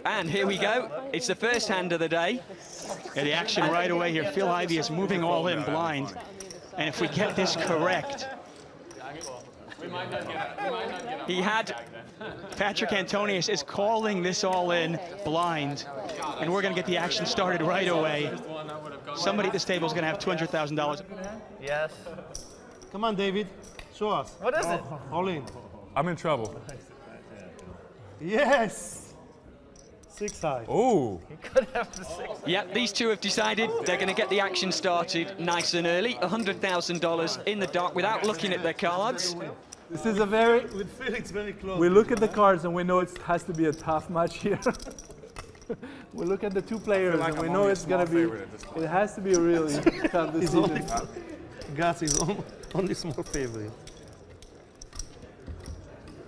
And here we go. It's the first hand of the day. Yeah, the action right away here. Phil Ivey is moving all in blind. And if we get this correct, he had Patrick Antonius is calling this all in blind. And we're going to get the action started right away. Somebody at this table is going to have $200,000. Yes. Come on, David. Show us. What is it? All in. I'm in trouble. Yes. 6 high. Ooh. He could have the 6. Yeah, these two have decided they're going to get the action started nice and early. $100,000 in the dark without looking at their cards. This is a very, With Phil, it's very close. we look at the cards and we know it has to be a tough match here. We look at the two players like and we I'm know only a it's going to small be, favorite at this point. it has to be a really tough He's only, decision. Gus is only small favorite.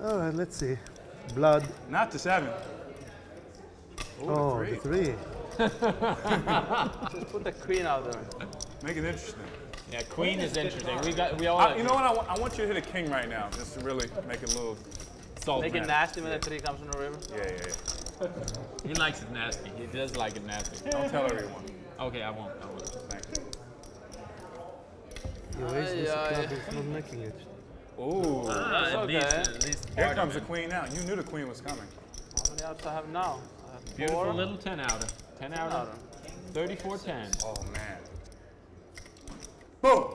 All right, let's see. Blood. Not the 7. Oh, the 3. Just put the queen out there. Make it interesting. Yeah, queen is interesting. We all You know what? I want you to hit a king right now, just to really make it a little salt. make it nasty when the 3 comes from the river. Yeah. He likes it nasty. He does like it nasty. Don't tell everyone. Okay, I won't. Thank you. You raise this club, he's not making it. Ooh. At least Here comes the queen now. You knew the queen was coming. How many outs do I have now? I have Beautiful 4. little 10 outer. 10 outer. 34-10. Oh, man. Boom.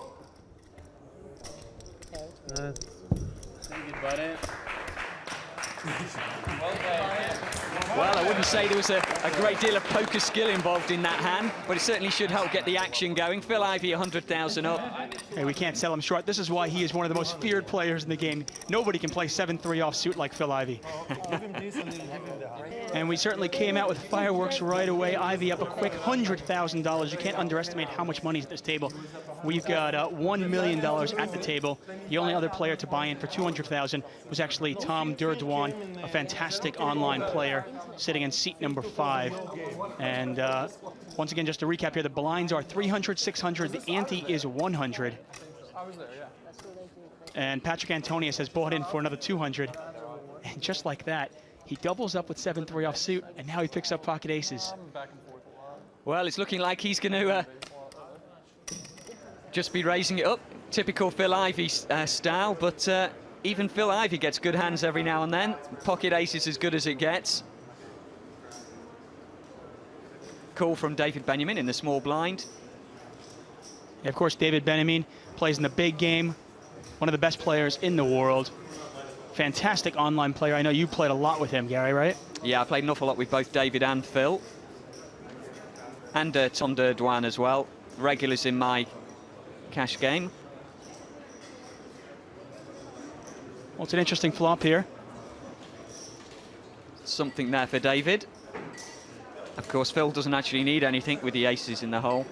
Well, I wouldn't say there was a great deal of poker skill involved in that hand, but it certainly should help get the action going. Phil Ivey, 100,000 up. Hey, we can't sell him short. This is why he is one of the most feared players in the game. Nobody can play 7-3 offsuit like Phil Ivey. Give him this and then give him the high. And we certainly came out with fireworks right away. Ivey up a quick $100,000. You can't underestimate how much money is at this table. We've got $1 million at the table. The only other player to buy in for $200,000 was actually Tom Durdwan, a fantastic online player, sitting in seat number 5. And once again, just to recap here, the blinds are 300, 600. The ante is 100. And Patrick Antonius has bought in for another 200. And just like that, he doubles up with 7-3 offsuit, and now he picks up pocket aces. Well, it's looking like he's going to just be raising it up. Typical Phil Ivey style, but even Phil Ivey gets good hands every now and then. Pocket ace is as good as it gets. Call from David Benjamin in the small blind. And of course, David Benjamin plays in the big game, one of the best players in the world. Fantastic online player. I know you played a lot with him, Gary, right? Yeah, I played an awful lot with both David and Phil. And Tom Durdwan as well. Regulars in my cash game. Well, it's an interesting flop here. Something there for David. Of course, Phil doesn't actually need anything with the aces in the hole.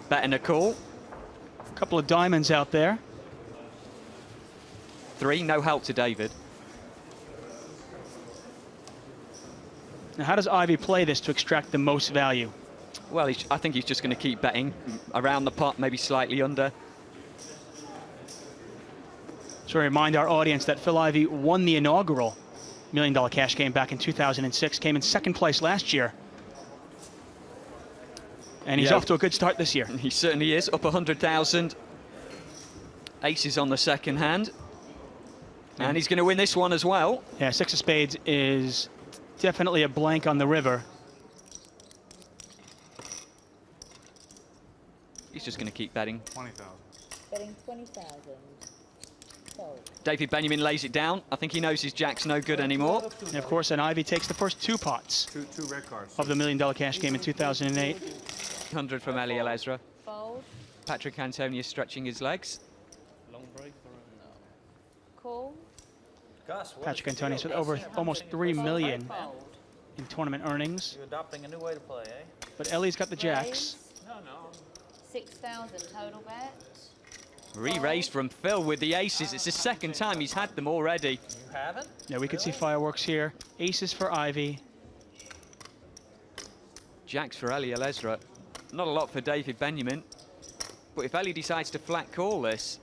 Bet and a call. A couple of diamonds out there. 3, no help to David. Now, how does Ivey play this to extract the most value? Well, I think he's just going to keep betting around the pot, maybe slightly under. So remind our audience that Phil Ivey won the inaugural $1 Million Cash Game back in 2006, came in second place last year. And he's off to a good start this year. He certainly is, up 100,000. Aces on the second hand. And he's going to win this one as well. Yeah, 6 of spades is definitely a blank on the river. He's just going to keep betting. 20,000. Betting 20,000. Sold. David Benjamin lays it down. I think he knows his jack's no good anymore. And of course, and Ivey takes the first 2 pots Two red cards. of the $1 Million Cash Game in 2008. 100 from Eliel Ezra. Fold. Patrick Antonius stretching his legs. Call. Gus, what Patrick is the Antonius deal? with over almost $3 million Fold. in tournament earnings. You're adopting a new way to play, eh? But Ellie's got the jacks. Raise. 6,000 total bet. Re-raised from Phil with the aces. It's the second time he's had them already. You haven't? Yeah, we could see fireworks here. Aces for Ivey. Jacks for Eliel Ezra. Not a lot for David Benjamin. But if Ellie decides to flat call this...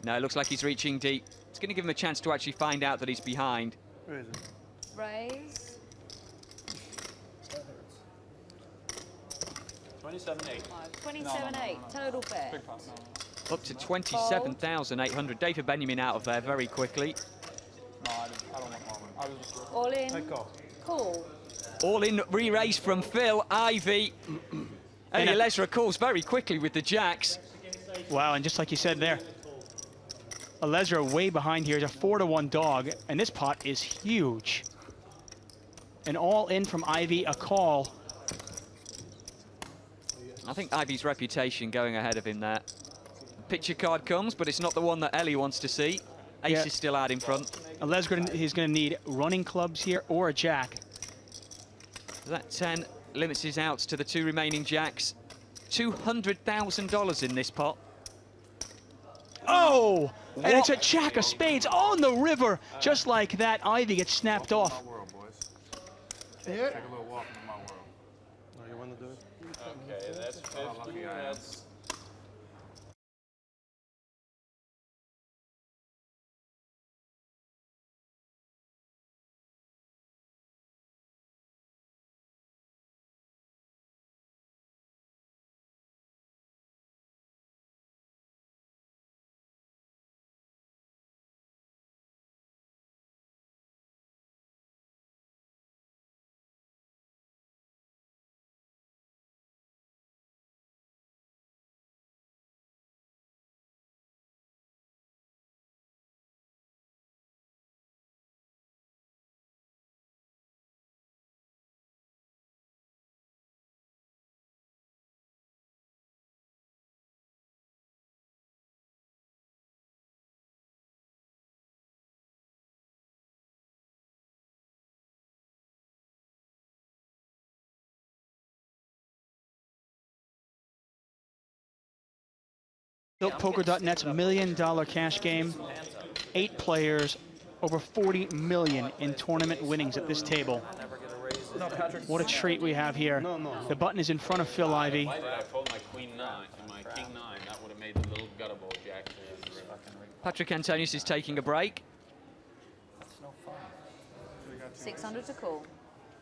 No, it looks like he's reaching deep. It's going to give him a chance to actually find out that he's behind. Where is it? Raise. 27-8. 27.8. Total bet. Big pot. No. Up to 27,800. David Benjamin out of there very quickly. No, I don't want Harmon. I was just. All in. I call. Call. All in re-raise from Phil, Ivy. Elia Lesra calls very quickly with the jacks. Wow, and just like you said there, Alezra way behind here is a 4-to-1 dog, and this pot is huge. An all in from Ivy, a call. I think Ivy's reputation going ahead of him there. Picture card comes, but it's not the one that Ellie wants to see. Ace Yeah. is still out in front. Alezra, he's going to need running clubs here or a jack. That 10 limits his outs to the 2 remaining jacks. $200,000 in this pot. Oh! And it's a jack of spades on the river. Just like that, Ivy gets snapped off. My world, boys. Here? Take a little walk into my world. Oh, you want to do it? Okay, that's 50. lucky I am. That's BuiltPoker.net's $1 million cash game. 8 players, over 40 million in tournament winnings at this table. What a treat we have here. The button is in front of Phil Ivy. why did I fold my queen 9 and my king 9? That would have made the little gutter ball jack. Patrick Antonius is taking a break. 600 to call.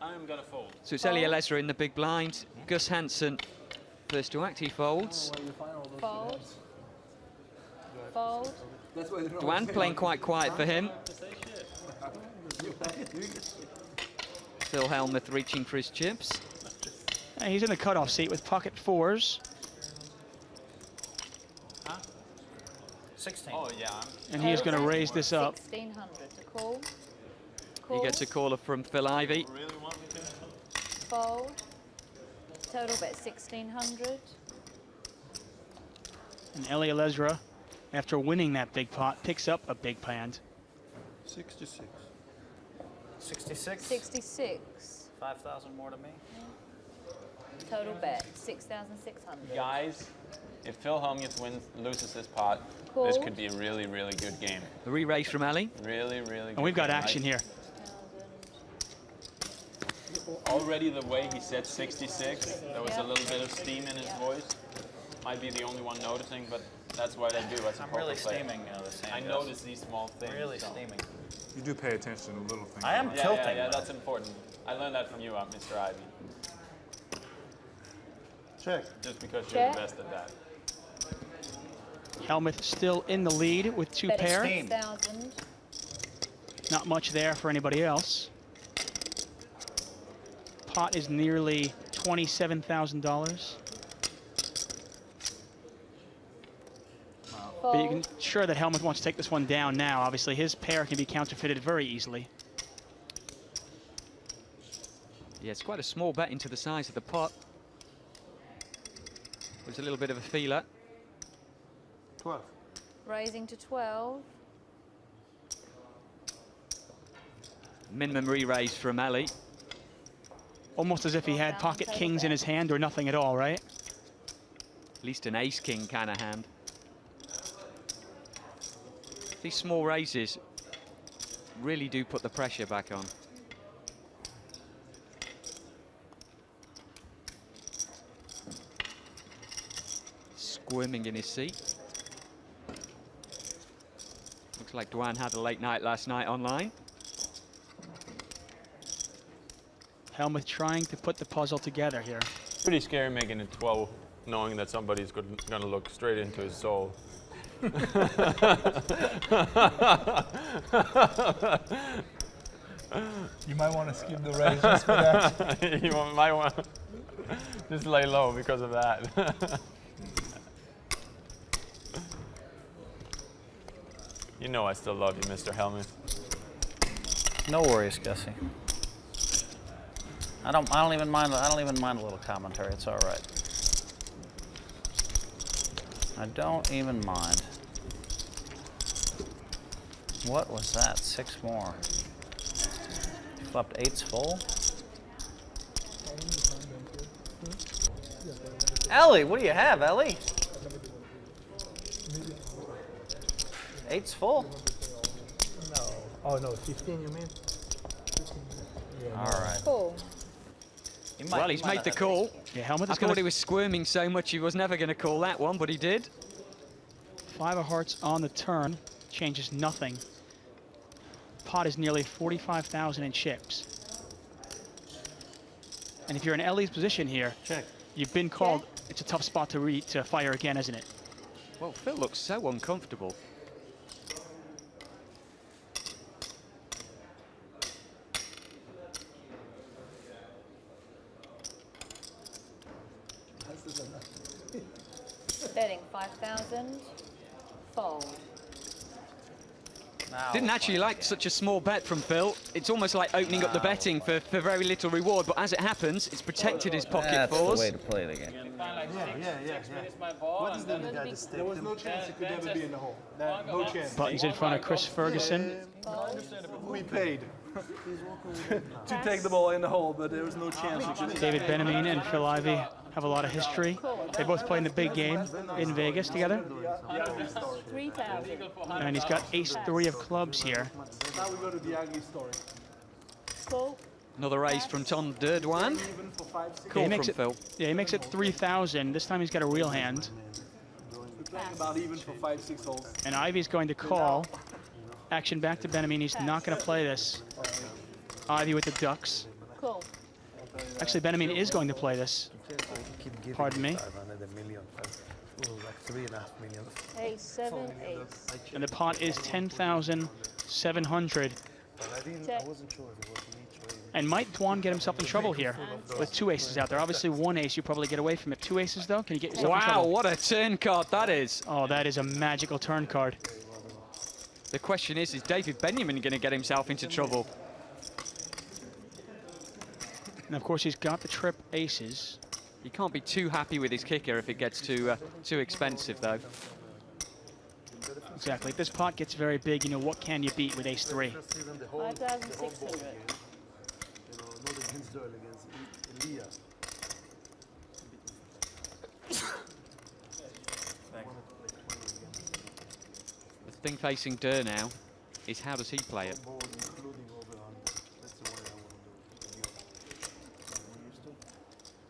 I'm gonna fold. So it's Elia Lesra in the big blind. Gus Hansen first to act, he folds. Fold. Fold. Duan playing quite quiet for him. Phil Helmuth reaching for his chips. He's in the cutoff seat with pocket 4s. 16. Oh yeah. And he is going to raise this up. 1600 to call. He gets a caller from Phil Ivy. Really want me to? Fold. Total bet 1600. And Elia Lesra, after winning that big pot, picks up a big hand. 66. 66. 66. 5,000 more to me. Total bet 6,600. Guys, if Phil Helmuth loses this pot, Call. this could be a really, really good game. The re-raise from Ellie. Really, really good. And we've got game. action here. Already the way he said 66, there was Yeah. a little bit of steam in his voice. Might be the only one noticing, but that's what I do as a I'm poker really player. steaming this hand. I Gus. notice these small things. Really so. steaming. You do pay attention to little things. I am Yeah, tilting. yeah, though. that's important. I learned that from you, Mr. Ivy. Check. Just because you're Check. the best at that. Helmuth still in the lead with 2 Bet pair. 6,000. Not much there for anybody else. Pot is nearly $27,000. But you can Fold. sure that Helmuth wants to take this one down now. Obviously, his pair can be counterfeited very easily. Yeah, it's quite a small bet into the size of the pot. There's a little bit of a feeler. 12. Raising to 12. Minimum re-raise from Ellie. Almost as if he had pocket kings in his hand or nothing at all, right? At least an ace-king kind of hand. These small raises really do put the pressure back on. Squirming in his seat. Looks like Duan had a late night last night online. Helmuth trying to put the puzzle together here. It's pretty scary making it 12, knowing that somebody's going to look straight into his soul. You might want to skip the race just for that. You might want to just lay low because of that. You know I still love you, Mr. Helmuth. No worries, Gussie. I don't even mind a little commentary. It's all right. I don't even mind. What was that? 6 more. Flopped 8's full. Ellie, what do you have, Ellie? 8's full. No. Oh no, 15 you mean? All right. Cool. Well, he's made the call. Yeah, Helmuth I is going thought to he was squirming so much he was never going to call that one, but he did. 5 of hearts on the turn. Changes nothing. Pot is nearly 45,000 in chips. And if you're in Ellie's position here, Check. you've been called. It's a tough spot to fire again, isn't it? Well, Phil looks so uncomfortable. Betting 5,000. Fold. Now, Didn't actually like such a small bet from Phil. It's almost like opening up the betting for very little reward, but as it happens, it's protected his pocket that's for the us. way to play the game. What is the guy that There was no chance he could ever be in the hole. No chance. Buttons in front of Chris Ferguson. We paid to take the ball in the hole, but there was no chance he could. David Benjamin and Phil Ivey have a lot of history. They both play in the big game in Vegas together. 3,000. And he's got ace-3 of clubs here. Now we go to the ugly story. Cool. Another raise from Tom Durdwan. Even for 5, 6. Call he from makes it, Phil. Yeah, he makes it 3,000. This time he's got a real hand. We're playing about even for 5, 6 holes. And Ivey's going to call. Action back to Benjamin. He's not going to play this. Ivey with the ducks. Cool. Actually, Benjamin is going to play this. Pardon me. Ace, 7, ace. And the pot is 10,700. Check. And might Dwan get himself in trouble here with 2 aces out there? Obviously, 1 ace you probably get away from it. 2 aces though, can you get yourself in Wow, trouble? what a turn card that is. Oh, that is a magical turn card. The question is David Benjamin going to get himself into trouble? And of course, he's got the trip aces. He can't be too happy with his kicker if it gets too expensive, though. Exactly. If this pot gets very big, you know, what can you beat with ace-3? 5,600. The thing facing Durr now is how does he play it?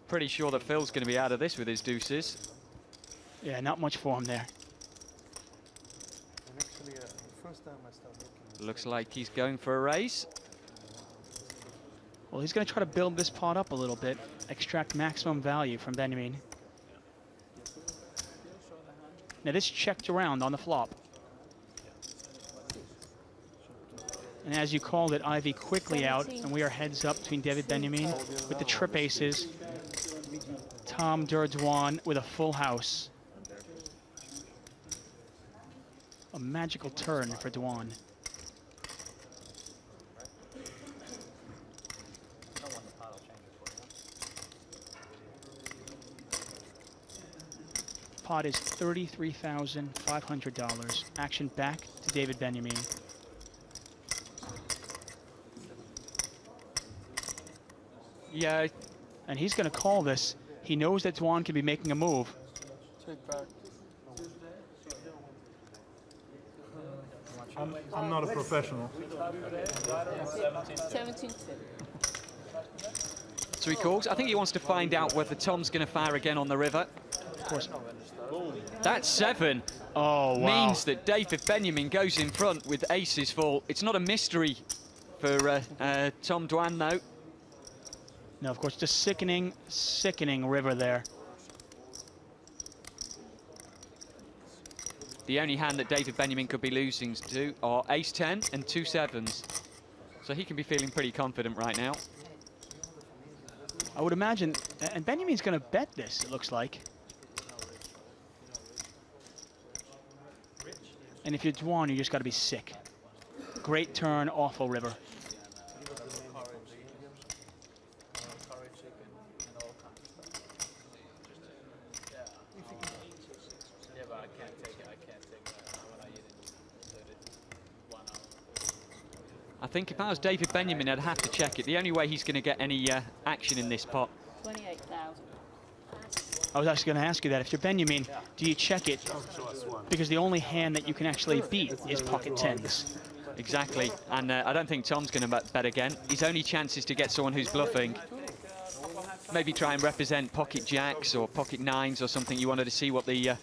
Pretty sure that Phil's going to be out of this with his deuces. Yeah, not much for him there. Looks like he's going for a raise. Well, he's going to try to build this pot up a little bit, extract maximum value from Benjamin. Now this checked around on the flop. And as you called it, Ivy quickly out, and we are heads up between David Benjamin with the trip aces, Tom Durdwan with a full house. A magical turn for Dwan. Pot is $33,500. Action back to David Benjamin. Yeah, And he's going to call this. He knows that Dwan can be making a move. I'm not a professional. 17. so he calls. I think he wants to find out whether Tom's going to fire again on the river. Of course. That 7 Oh, wow. means that David Benjamin goes in front with aces full. It's not a mystery for Tom Dwan, though. No, of course, just sickening, sickening river there. The only hand that David Benjamin could be losing to are ace-10 and 2 sevens. So he can be feeling pretty confident right now. I would imagine, and Benjamin's going to bet this, it looks like. And if you're Dwan, you just got to be sick. Great turn, awful river. I think if I was David Benjamin, I'd have to check it. The only way he's going to get any action in this pot. 28,000. I was actually going to ask you that. If you're Benjamin, do you check it? Because the only hand that you can actually beat is pocket tens. Exactly, and I don't think Tom's going to bet again. His only chance is to get someone who's bluffing. Maybe try and represent pocket jacks or pocket nines or something. You wanted to see what the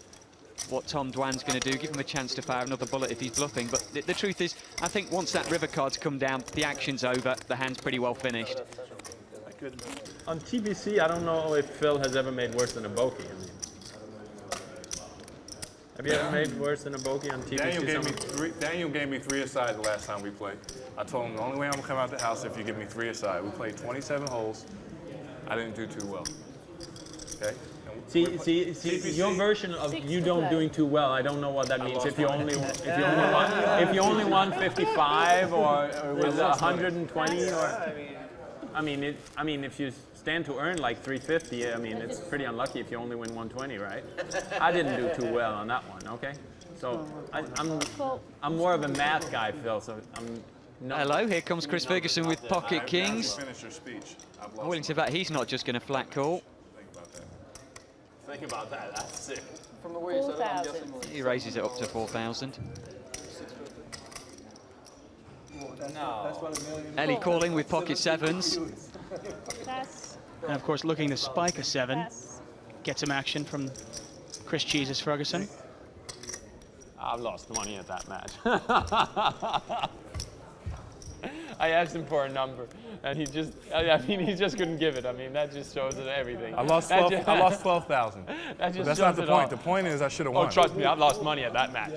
what Tom Dwan's going to do. Give him a chance to fire another bullet if he's bluffing. But the truth is, I think once that river card's come down, the action's over. The hand's pretty well finished. On TBC, I don't know if Phil has ever made worse than a bogey. I mean, have you ever made worse than a bogey on TBC? Daniel gave me 3 aside the last time we played. I told him the only way I'm gonna come out the house is if you give me 3 aside. We played 27 holes. I didn't do too well. Okay. See, your version of you don't doing too well. I don't know what that means. If you only won 55 or was 120 or. I mean, if you stand to earn like 350, I mean, it's pretty unlucky if you only win 120, right? I didn't do too well on that one, okay? So I'm more of a math guy, Phil. So I'm. Not. Hello, here comes Chris Ferguson with pocket kings. Finish your speech. I'm willing to bet he's not just going to flat call. Think about that. That's sick. From the way you said it, I'm guessing. He raises it up to 4,000. No. Ellie calling with pocket sevens. Pass. And of course, looking to spike a 7. Pass. Get some action from Chris Jesus Ferguson. I've lost money at that match. I asked him for a number, and he just couldn't give it. I mean, that just shows it everything. I lost 12,000. That's not the point. The point is I should have won. Oh, trust me, I've lost money at that match.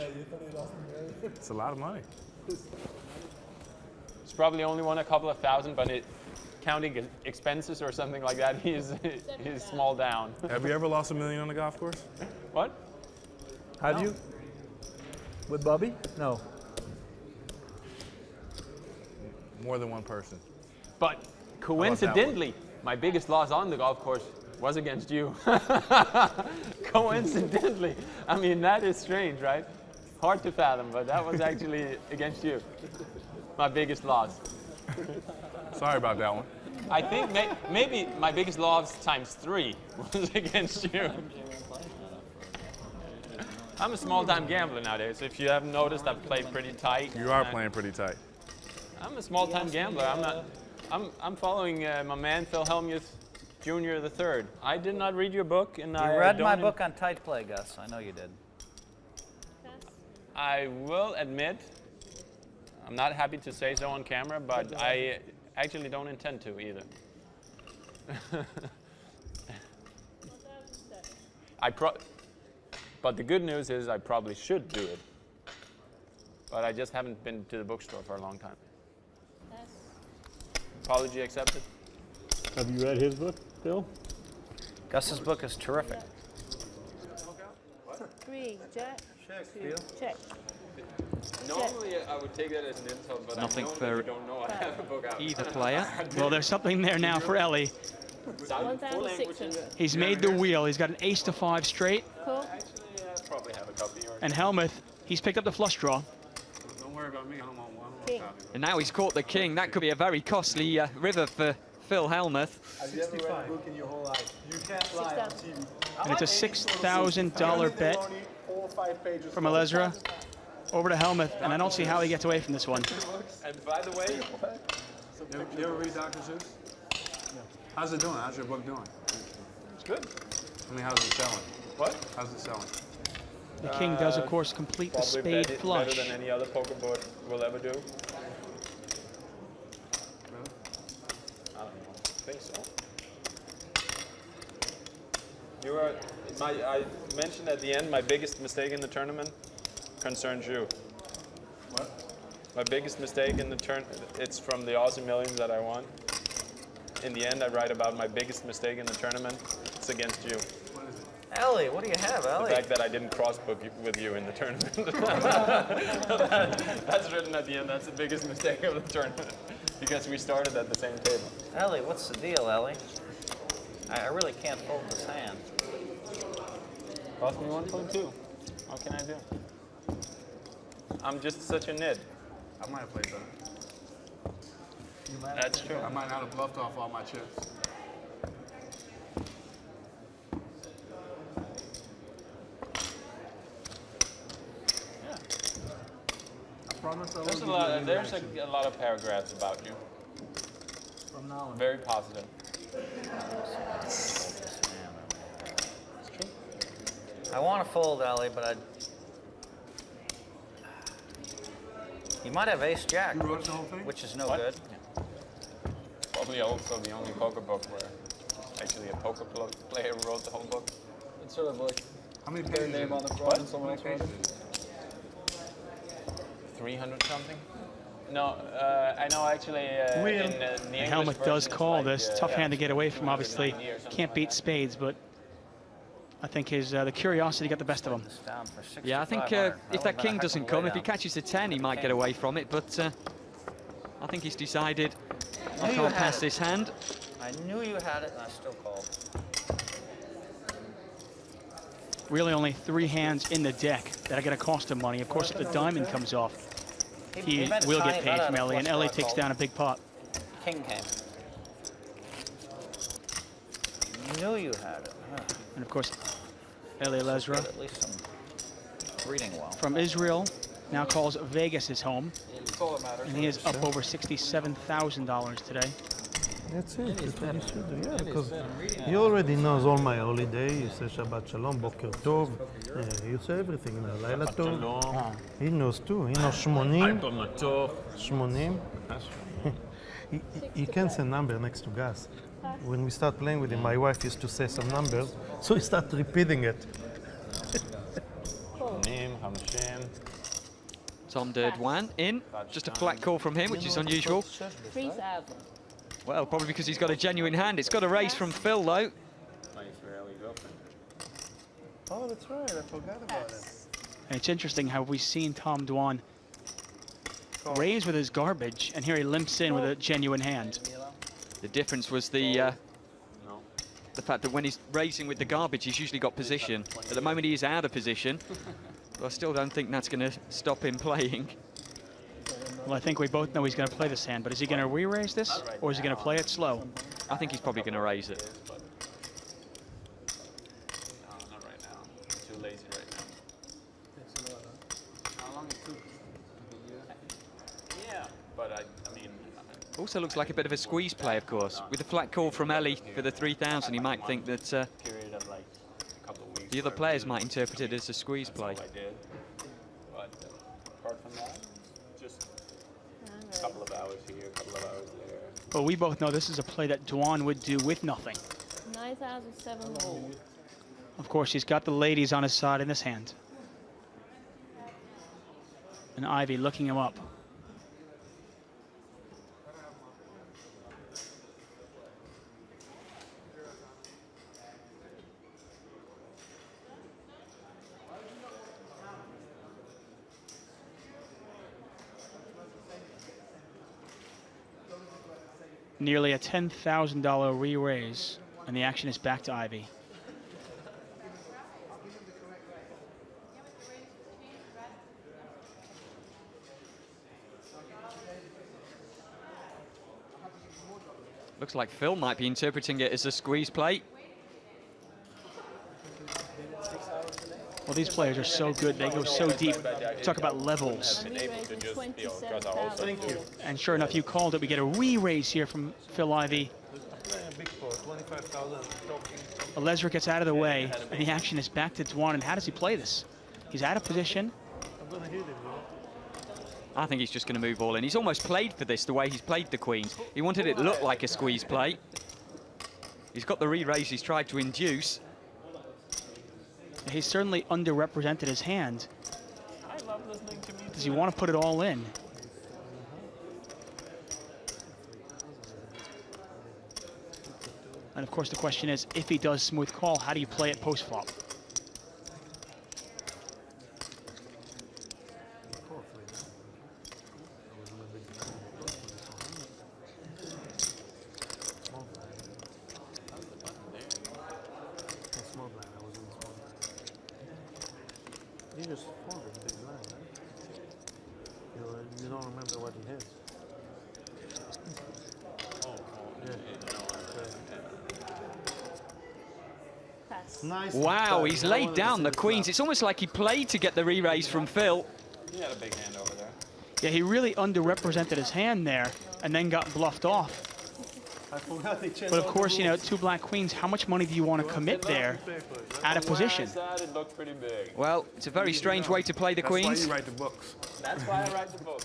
It's a lot of money. It's probably only won a couple of thousand, but counting expenses or something like that, he's small down. Have you ever lost $1 million on the golf course? What? Have you? With Bobby? No. More than one person. But coincidentally, my biggest loss on the golf course was against you. Coincidentally. I mean, that is strange, right? Hard to fathom, but that was actually against you. My biggest loss. Sorry about that one. I think maybe my biggest loss times 3 was against you. I'm a small-time gambler nowadays. If you haven't noticed, I've played pretty tight. You are playing pretty tight. I'm a small-time gambler. I'm following my man Phil Hellmuth Jr. III. I did not read your book, and I read my book on tight play, Gus. I know you did. I will admit, I'm not happy to say so on camera, but I actually don't intend to either. But the good news is I probably should do it. But I just haven't been to the bookstore for a long time. Apology accepted. Have you read his book, Phil? Gus's book is terrific. 3, jack. Check. Check. Normally, I would take that as an insult, but Nothing I know for that you don't know I have a book out. either player. Well, there's something there now for Ellie. 1,600. He's made the wheel. He's got an ace to 5 straight. Cool. Probably have a copy. Or And Hellmuth, he's picked up the flush draw. don't worry about me. I don't want one. King. And now he's caught the king. That could be a very costly river for Phil Hellmuth. Have you ever read a book in your whole life? You can't lie on TV. And it's a $6,000 bet Only 4 or 5 pages from long. Alezra over to Hellmuth, and I don't see how he gets away from this one. And by the way, You ever read Dr. Seuss? How's it doing? How's your book doing? it's good. I mean, how's it selling? What? How's it selling? The king does, of course, complete the spade better flush. than any other poker board will ever do. Really? I don't know. I think so. I mentioned at the end my biggest mistake in the tournament concerns you. What? My biggest mistake in the it's from the Aussie Millions that I won. In the end, I write about my biggest mistake in the tournament. It's against you. Ellie, what do you have, Ellie? The fact that I didn't cross-book with you in the tournament. That's written at the end. That's the biggest mistake of the tournament. Because we started at the same table. Ellie, what's the deal, Ellie? I really can't fold this hand. Cost me 1.2. What can I do? I'm just such a nit. I might have played better. That's true. I might not have bluffed off all my chips. There's a lot of paragraphs about you. From now on. Very positive. I want to fold, Ellie, but you might have ace-jack, You wrote the whole thing? which is no What? good. Probably also the only poker book where actually a poker player wrote the whole book. It's sort of like How many their pages? name on the front and someone else wrote it. 300 something? No, I know actually in the English Helmut does version it's call like, this. Tough hand to get away from, 290 obviously. or something Can't beat like that. spades, but I think his the curiosity got the best of him. This down for Yeah, I think 6,500. if would've that been a king heck of doesn't a come, way if he down. catches a 10, he might get away from it, but I think he's decided I knew you can't had pass it. this hand. I knew you had it, and I still called. Really only 3 hands in the deck that are going to cost him money. Of course, if the diamond comes off, he made a will tiny get bet paid out from of Ellie, and flush Ellie draw takes call. down a big pot. King came. Knew you had it. Huh. And of course, Ellie Lesra Got at least some reading well. from Israel now calls Vegas his home, That's all that matters. and he is up over $67,000 today. That's it, that's what he should do, yeah, because he already knows all my holiday, he says Shabbat Shalom, Boker Tov, he says everything, Laila Tov. He knows too, he knows Shmonim. Shmonim. He can say number next to gas. When we start playing with him, my wife used to say some numbers, so he started repeating it. Name, Hamashim. Tom Derdwan in. Just a flat call from him, which is unusual. 3,000. Well, probably because he's got a genuine hand. It's got a raise from Phil, though. Nice rally girlfriend. Oh, that's right. I forgot about it. And it's interesting how we've seen Tom Dwan raise with his garbage, and here he limps in with a genuine hand. The difference was the fact that when he's raising with the garbage, he's usually got position. At the moment, he is out of position. But I still don't think that's going to stop him playing. Well, I think we both know he's going to play this hand, but is he going to re-raise this, or is he going to play it slow? I think he's probably going to raise it. No, not right now. I'm too lazy right now. How long it took? Yeah, but I mean, Also looks like a bit of a squeeze play, of course. With a flat call from Ellie for the 3,000, he might think that period of like a couple of weeks. the other players might interpret it as a squeeze play. That's all I did. But apart from that, just a couple of hours here, a couple of hours there. Well, we both know this is a play that Dwan would do with nothing. 9,007 more. Of course, he's got the ladies on his side in this hand. And Ivy looking him up. Nearly a $10,000 re-raise, and the action is back to Ivy. Looks like Phil might be interpreting it as a squeeze play. Well, these players are so good. They go so deep. Talk about levels. Re-raising 27,000. Thank you. And sure enough, you called it. We get a re-raise here from Phil Ivy. Big for 25,000. Lesra gets out of the way, and the action is back to Dwan. And how does he play this? He's out of position. I'm gonna hit him, I think he's just going to move all in. He's almost played for this the way he's played the queens. He wanted it to look like a squeeze play. He's got the re-raise he's tried to induce. He's certainly underrepresented his hand. I love listening to me. Does he want to put it all in? And of course the question is, if he does smooth call, how do you play it post-flop? You just folded big blind, right? You don't remember what he has. Pass. Nice. Wow, touch. he's I laid wanted to down see the the queens. flop. It's almost like he played to get the re-raise from Phil. He had a big hand over there. Yeah, he really underrepresented his hand there and then got bluffed off. I forgot they changed But of all the course, you know, rules. 2 black queens, how much money do you want to commit there at a position? Where I sat, it looked pretty big. Well, it's a very strange way to play the That's why queens. you write the books. That's why I write the book.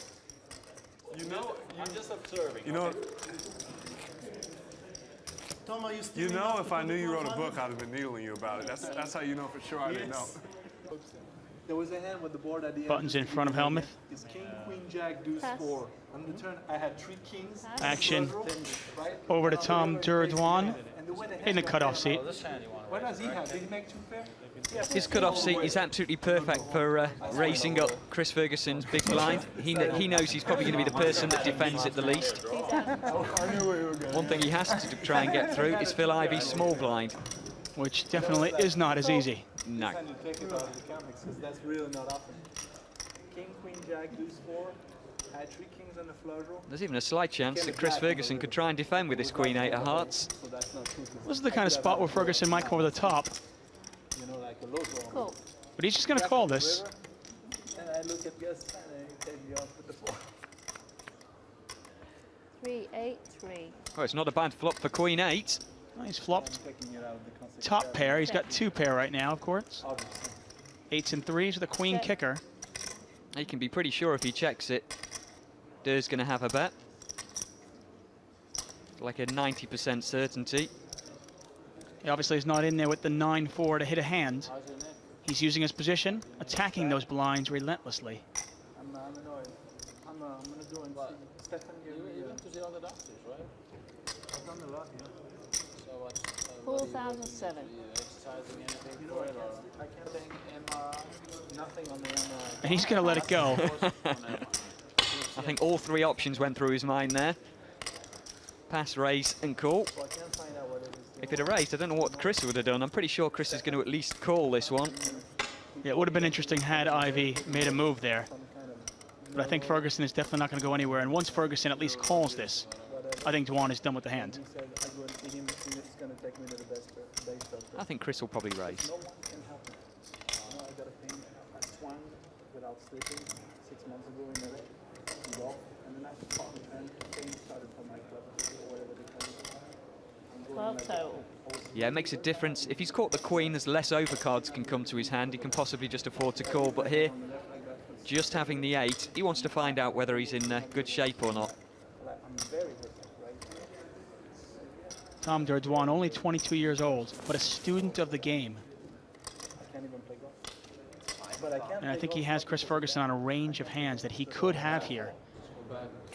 You know, I'm just observing. You know, Tom, are you still you in know, that if I knew you wrote a 24 book, I'd have been needling you about it. That's how you know for sure I didn't know. There was a hand with the board at the end. Buttons in front of Helmuth. It's king, queen, jack, deuce, Pass. 4. On the turn, I had 3 kings. Pass. Action Right? over to Tom Durdwan And the way the in hand the got cutoff there, seat. This hand you want to What does he have? Did he make 2 pair? His cutoff seat is absolutely perfect for raising up Chris Ferguson's big blind. He knows he's probably going to be the person that defends it the least. One thing he has to try and get through is Phil Ivy's small blind. Which definitely is not as easy. No. Trying to take it out of the comics because that's really not often. King, queen, jack, deuce, 4. I had 3 kings on the flush draw. There's even a slight chance that Chris Ferguson could try and defend with his queen 8 of hearts. So that's not true. This is the kind of spot where Ferguson might come over the top, You know, like a low draw. Cool. but he's just going to call this. And I look at Gus and he takes me off with the 4. 3, 8, 3. Oh, it's not a bad flop for queen 8. Oh, he's flopped Taking it out of the consequence. top pair. He's got 2 pair right now, of course. Obviously. 8s and 3s with a queen Check. kicker. He can be pretty sure if he checks it, Dur's going to have a bet. Like a 90% certainty. He obviously is not in there with the 9-4 to hit a hand. He's using his position, attacking those blinds relentlessly. I'm annoyed. I'm going to do and see. Stefan, you went to the other doctors, right? I've done a lot, yeah. So what? 4,007. Exercising anything You know, for it, or? I can't think MRI, nothing on the MRI. And he's going to let it go. I think all 3 options went through his mind there. Pass, raise and call. So I can't find out what it is. If it had raised, I don't know what Chris would have done. I'm pretty sure Chris is going to at least call this one. Yeah, it would have been interesting had Ivy made a move there. But I think Ferguson is definitely not going to go anywhere. And once Ferguson at least calls this, I think Dwan is done with the hand. He said, I go and see him, it's going to take me to the best base doctor. I think Chris will probably raise. No one can help me. You know, I got a pain. I swung without sleeping 6 months ago in a golf, and then I fought and the pain started from my club or whatever they call it. I'm going 12 like total. Yeah, it makes a difference. If he's caught the queen, there's less overcards can come to his hand. He can possibly just afford to call. But here, just having the 8, he wants to find out whether he's in good shape or not. I'm very different, right? Tom Durdwan, only 22 years old, but a student of the game. I can't even play golf. But I can't And I play think he golf. has Chris Ferguson on a range of hands that he could have here.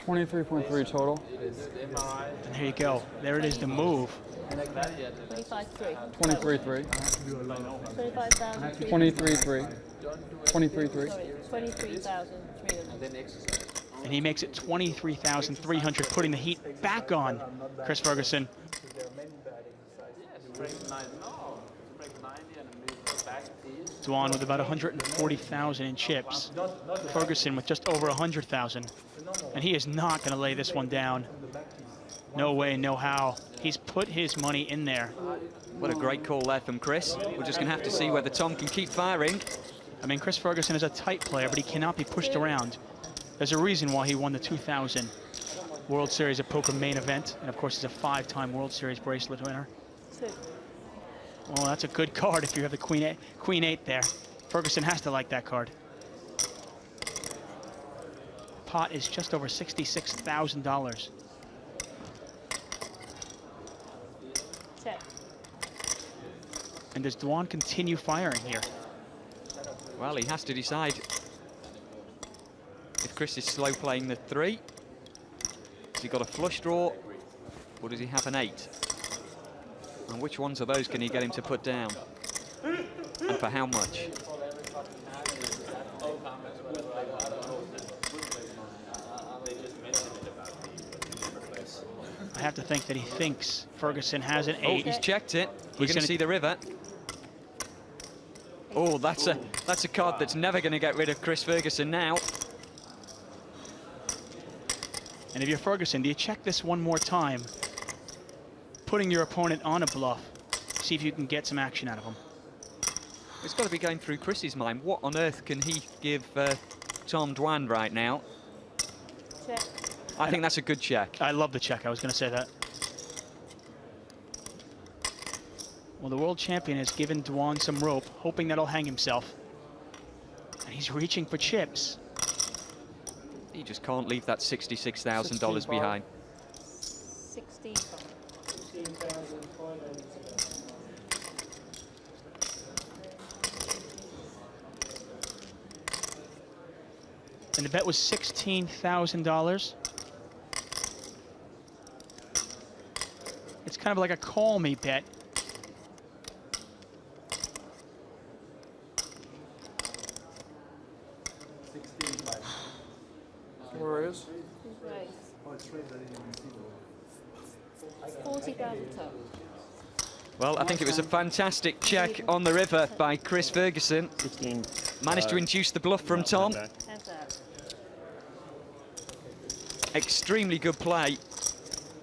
23.3 total. And there you go. There it is, the move. 25,300. 23.3. 25,300. 23.3. 23.3. Sorry, 23,300. And he makes it 23,300, putting the heat back on Chris Ferguson. There are many bad exercises. Dwan with about 140,000 in chips. Ferguson with just over 100,000. And he is not going to lay this one down. No way, no how. He's put his money in there. What a great call there from Chris. We're just going to have to see whether Tom can keep firing. I mean, Chris Ferguson is a tight player, but he cannot be pushed around. There's a reason why he won the 2000 World Series of Poker main event. And of course, he's a 5-time World Series bracelet winner. Well, that's a good card if you have the Queen 8 there. Ferguson has to like that card. Pot is just over $66,000. Check. And does Dwan continue firing here? Well, he has to decide if Chris is slow playing the 3. Has he got a flush draw, or does he have an 8? And which ones of those can he get him to put down? And for how much? I have to think that he thinks Ferguson has an 8. Oh, he's checked it. We're going to see the river. Oh, that's a card that's never going to get rid of Chris Ferguson now. And if you're Ferguson, do you check this one more time, putting your opponent on a bluff, see if you can get some action out of him? It's got to be going through Chris's mind. What on earth can he give Tom Dwan right now? Check. I think that's a good check. I love the check. I was going to say that. Well, the world champion has given Dwan some rope, hoping that'll hang himself. And he's reaching for chips. He just can't leave that $66,000 behind. 60. And the bet was $16,000. It's kind of like a call me bet. Where is? 40,000 total. Well, I think it was a fantastic check on the river by Chris Ferguson. 16. Managed to induce the bluff from Tom. How's that? Extremely good play,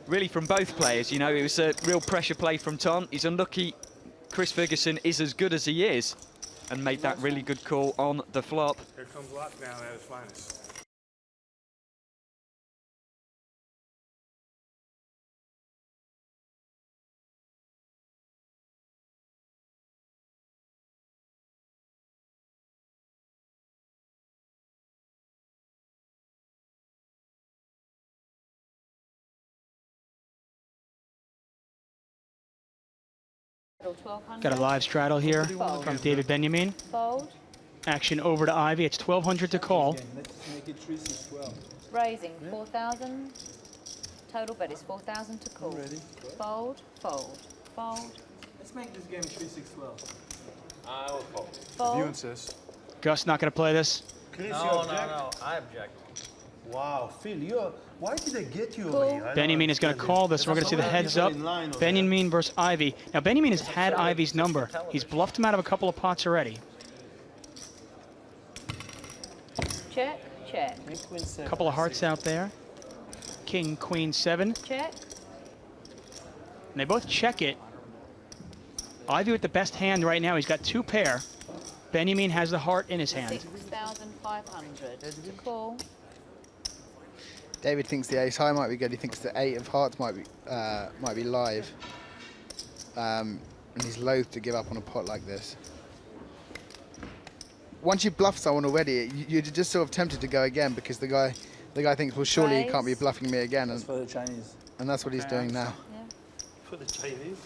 really, from both players. You know, it was a real pressure play from Tom. He's unlucky Chris Ferguson is as good as he is and made that really good call on the flop. Here comes lockdown at its finest. Got a live straddle here from David Benjamin. Fold. Action over to Ivy. It's 1,200 to call. Let's make it 3, 6, 12. Raising 4,000. Total bet is 4,000 to call. Ready? Fold, fold, fold, Let's make this game 3, 6, 12. I will fold. You fold. insist. Gus not going to play this. Chris, No, you no, object? no, I object. Wow, Phil, why did I get you Cool. over here? I don't Benjamin is going to understand call this. this. We're going to see the heads up. Benjamin versus Ivy. Now, Benjamin has had Ivy's number. He's bluffed him out of a couple of pots already. Check, check, A couple of hearts out there. King, Queen, 7. check. And they both check it. Ivy with the best hand right now. He's got 2 pair. Benjamin has the heart in his hand. 6,500 to call. David thinks the ace high might be good. He thinks the 8 of hearts might be live, and he's loath to give up on a pot like this. Once you bluff someone already, you're just sort of tempted to go again because the guy thinks, well, surely he can't be bluffing me again, That's for the Chinese. and that's what he's doing now. Yeah. For the Chinese?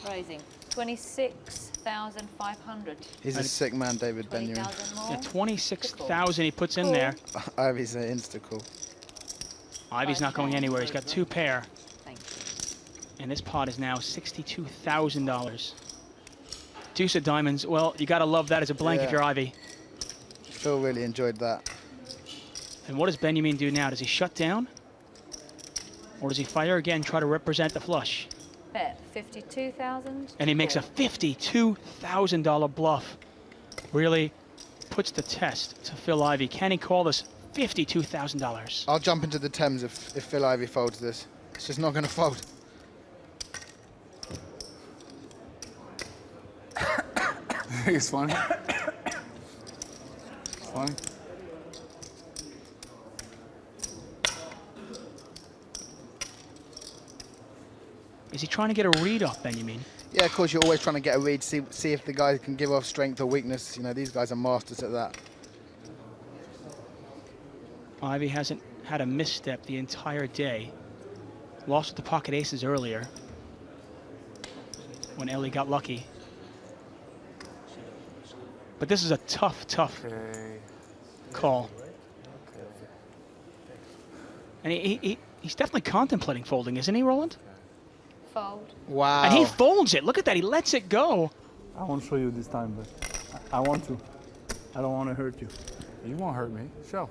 Raising 26,500. He's a sick man, David Benjamin. 20,000 more. Yeah, 26,000 he puts in there. Ivy's an insta-call. Ivy's not going anywhere. He's got 2 pair. Thank you. And this pot is now $62,000. Deuce of diamonds. Well, you got to love that as a blank if Yeah. you're Ivy. Phil really enjoyed that. And what does Benjamin do now? Does he shut down? Or does he fire again, try to represent the flush? Bet 52,000. And he makes a $52,000 bluff. Really puts the test to Phil Ivy. Can he call this $52,000? I'll jump into the Thames if Phil Ivy folds this. It's just not going to fold. It's funny. It's funny. Is he trying to get a read off Benjamin? Yeah, of course, you're always trying to get a read, see if the guy can give off strength or weakness. You know, these guys are masters at that. Ivy hasn't had a misstep the entire day. Lost with the pocket aces earlier when Ellie got lucky. But this is a tough call. And he's definitely contemplating folding, isn't he, Roland? Fold. Wow. And he folds it. Look at that. He lets it go. I won't show you this time, but I want to. I don't want to hurt you. You won't hurt me. Show.